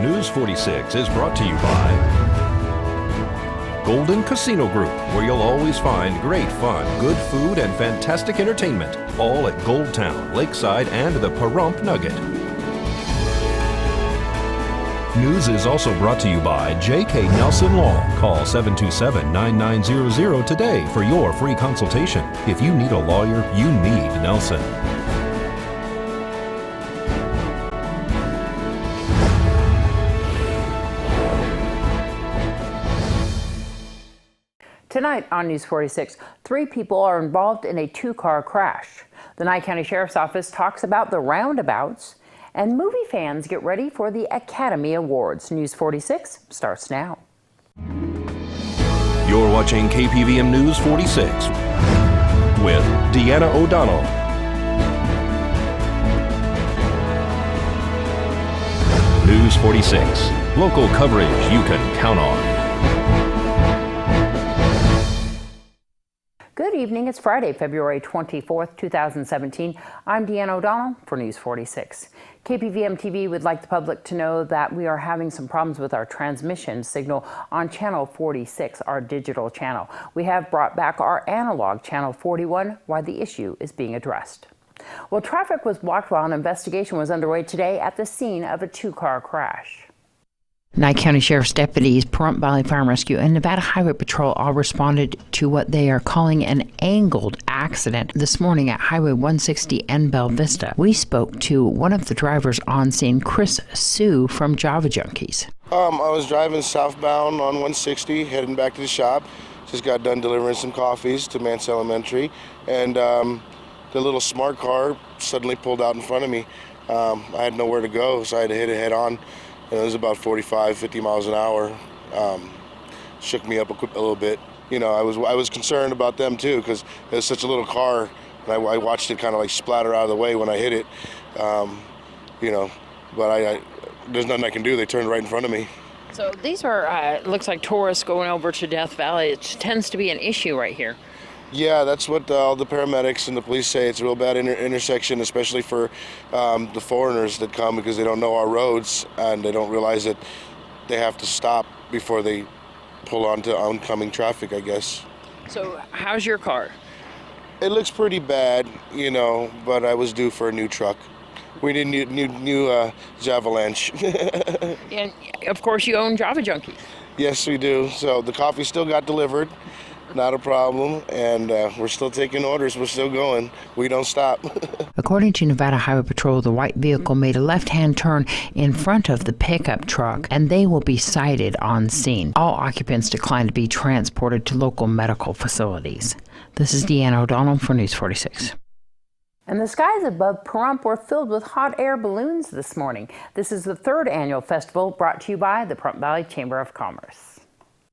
News 46 is brought to you by Golden Casino Group, where you'll always find great fun, good food, and fantastic entertainment, all at Gold Town, Lakeside, and the Pahrump Nugget. News is also brought to you by J.K. Nelson Law. Call 727-9900 today for your free consultation. If you need a lawyer, you need Nelson. Tonight on News 46, 3 people are involved in a 2-car crash. The Nye County Sheriff's Office talks about the roundabouts, and movie fans get ready for the Academy Awards. News 46 starts now. You're watching KPVM News 46 with Deanna O'Donnell. News 46, local coverage you can count on. Good evening. It's Friday, February 24th, 2017. I'm Deanna O'Donnell for News 46. KPVM TV would like the public to know that we are having some problems with our transmission signal on channel 46, our digital channel. We have brought back our analog channel 41 while the issue is being addressed. Well, traffic was blocked while an investigation was underway today at the scene of a 2-car crash. Nye County Sheriff's deputies, Pahrump Valley Fire and Rescue, and Nevada Highway Patrol all responded to what they are calling an angled accident this morning at Highway 160 and Bell Vista. We spoke to one of the drivers on scene, Chris Sue from Java Junkies. I was driving southbound on 160, heading back to the shop. Just got done delivering some coffees to Mance Elementary, and the little smart car suddenly pulled out in front of me. I had nowhere to go, so I had to hit it head on. It was about 45, 50 miles an hour. Shook me up a little bit. You know, I was concerned about them too, because it was such a little car, and I watched it kind of like splatter out of the way when I hit it. You know, but there's nothing I can do. They turned right in front of me. So these are, looks like tourists going over to Death Valley. It tends to be an issue right here. Yeah, that's what all the paramedics and the police say. It's a real bad intersection, especially for the foreigners that come, because they don't know our roads and they don't realize that they have to stop before they pull onto oncoming traffic, I guess. So how's your car? It looks pretty bad, you know, but I was due for a new truck. We need new Javalanche. And of course you own Java Junkies. Yes, we do. So the coffee still got delivered. Not a problem, and we're still taking orders. We're still going. We don't stop. According to Nevada Highway Patrol, the white vehicle made a left-hand turn in front of the pickup truck, and they will be cited on scene. All occupants declined to be transported to local medical facilities. This is Deanna O'Donnell for News 46. And the skies above Pahrump were filled with hot air balloons this morning. This is the 3rd annual festival brought to you by the Pahrump Valley Chamber of Commerce.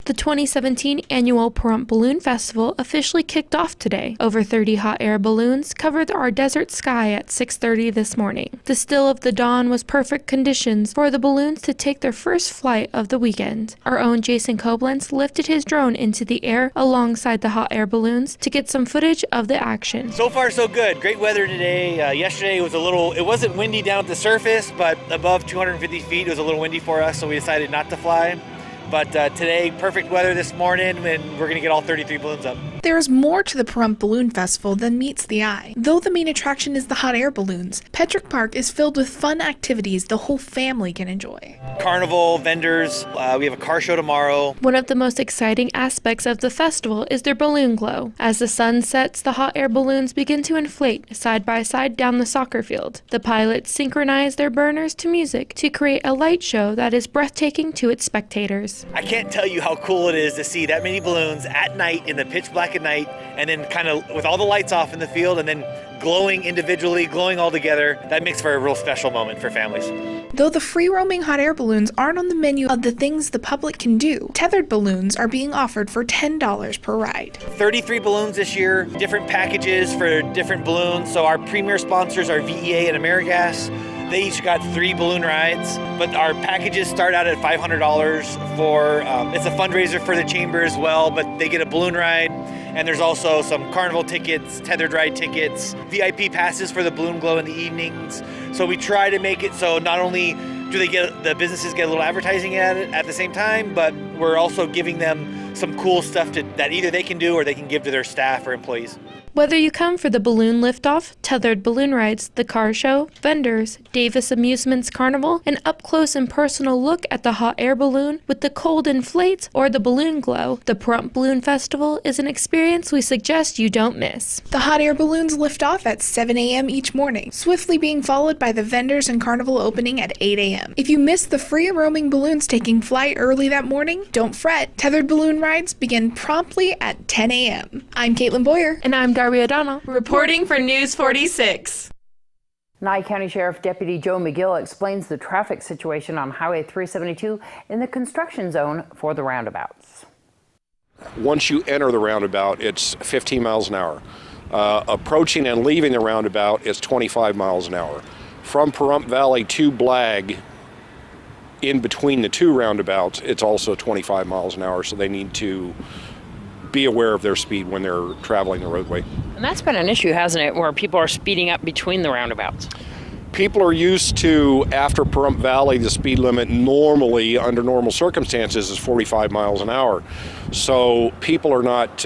The 2017 annual Pahrump Balloon Festival officially kicked off today. Over 30 hot air balloons covered our desert sky at 6:30 this morning. The still of the dawn was perfect conditions for the balloons to take their first flight of the weekend. Our own Jason Koblenz lifted his drone into the air alongside the hot air balloons to get some footage of the action. So far so good. Great weather today. Yesterday was it wasn't windy down at the surface, but above 250 feet it was a little windy for us, so we decided not to fly. But today, perfect weather this morning, and we're going to get all 33 balloons up. There's more to the Pahrump Balloon Festival than meets the eye. Though the main attraction is the hot air balloons, Petrick Park is filled with fun activities the whole family can enjoy. Carnival, vendors, we have a car show tomorrow. One of the most exciting aspects of the festival is their balloon glow. As the sun sets, the hot air balloons begin to inflate side by side down the soccer field. The pilots synchronize their burners to music to create a light show that is breathtaking to its spectators. I can't tell you how cool it is to see that many balloons at night in the pitch black at night, and then kind of with all the lights off in the field, and then glowing individually, glowing all together. That makes for a real special moment for families. Though the free-roaming hot air balloons aren't on the menu of the things the public can do, tethered balloons are being offered for $10 per ride. 33 balloons this year, different packages for different balloons. So our premier sponsors are VEA and AmeriGas. They each got 3 balloon rides, but our packages start out at $500 for, it's a fundraiser for the chamber as well, but they get a balloon ride, and there's also some carnival tickets, tethered ride tickets, VIP passes for the balloon glow in the evenings. So we try to make it so not only hopefully the businesses get a little advertising at it at the same time, but we're also giving them some cool stuff that either they can do or they can give to their staff or employees. Whether you come for the balloon liftoff, tethered balloon rides, the car show, vendors, Davis Amusements Carnival, an up-close and personal look at the hot air balloon with the cold inflates, or the balloon glow, the Pahrump Balloon Festival is an experience we suggest you don't miss. The hot air balloons lift off at 7 a.m. each morning, swiftly being followed by the vendors and carnival opening at 8 a.m. If you missed the free roaming balloons taking flight early that morning, don't fret. Tethered balloon rides begin promptly at 10 a.m. I'm Caitlin Boyer. And I'm Darby O'Donnell, reporting for News 46. Nye County Sheriff Deputy Joe McGill explains the traffic situation on Highway 372 in the construction zone for the roundabouts. Once you enter the roundabout, it's 15 miles an hour. Approaching and leaving the roundabout is 25 miles an hour. From Pahrump Valley to Blag, in between the two roundabouts, it's also 25 miles an hour, so they need to be aware of their speed when they're traveling the roadway. And that's been an issue, hasn't it, where people are speeding up between the roundabouts? People are used to, after Pahrump Valley, the speed limit normally, under normal circumstances, is 45 miles an hour. So people are not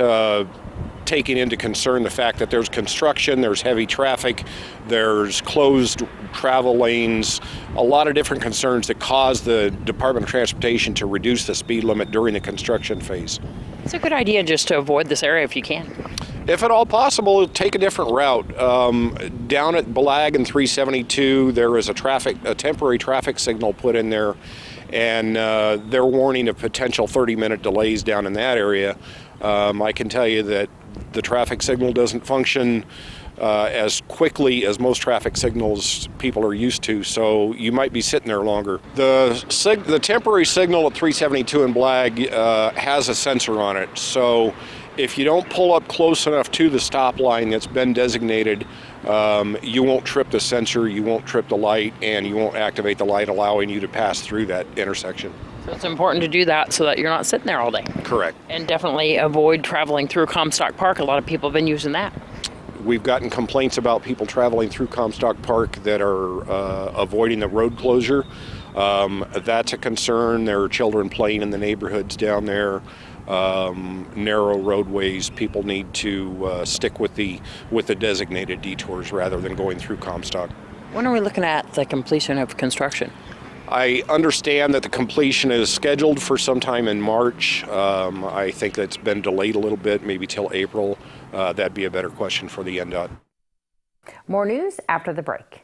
taking into concern the fact that there's construction, there's heavy traffic, there's closed travel lanes, a lot of different concerns that cause the Department of Transportation to reduce the speed limit during the construction phase. It's a good idea just to avoid this area if you can. If at all possible, take a different route. Down at Blag and 372, there is a temporary traffic signal put in there, and they're warning of potential 30-minute delays down in that area. I can tell you that the traffic signal doesn't function as quickly as most traffic signals people are used to, so you might be sitting there longer. The temporary signal at 372 in Blag has a sensor on it, so if you don't pull up close enough to the stop line that's been designated, you won't trip the sensor, you won't trip the light, and you won't activate the light allowing you to pass through that intersection. So it's important to do that so that you're not sitting there all day. Correct. And definitely avoid traveling through Comstock Park. A lot of people have been using that. We've gotten complaints about people traveling through Comstock Park that are avoiding the road closure. That's a concern. There are children playing in the neighborhoods down there. Narrow roadways. People need to stick with the designated detours rather than going through Comstock. When are we looking at the completion of construction? I understand that the completion is scheduled for sometime in March. I think that's been delayed a little bit, maybe till April. That'd be a better question for the NDOT. More news after the break.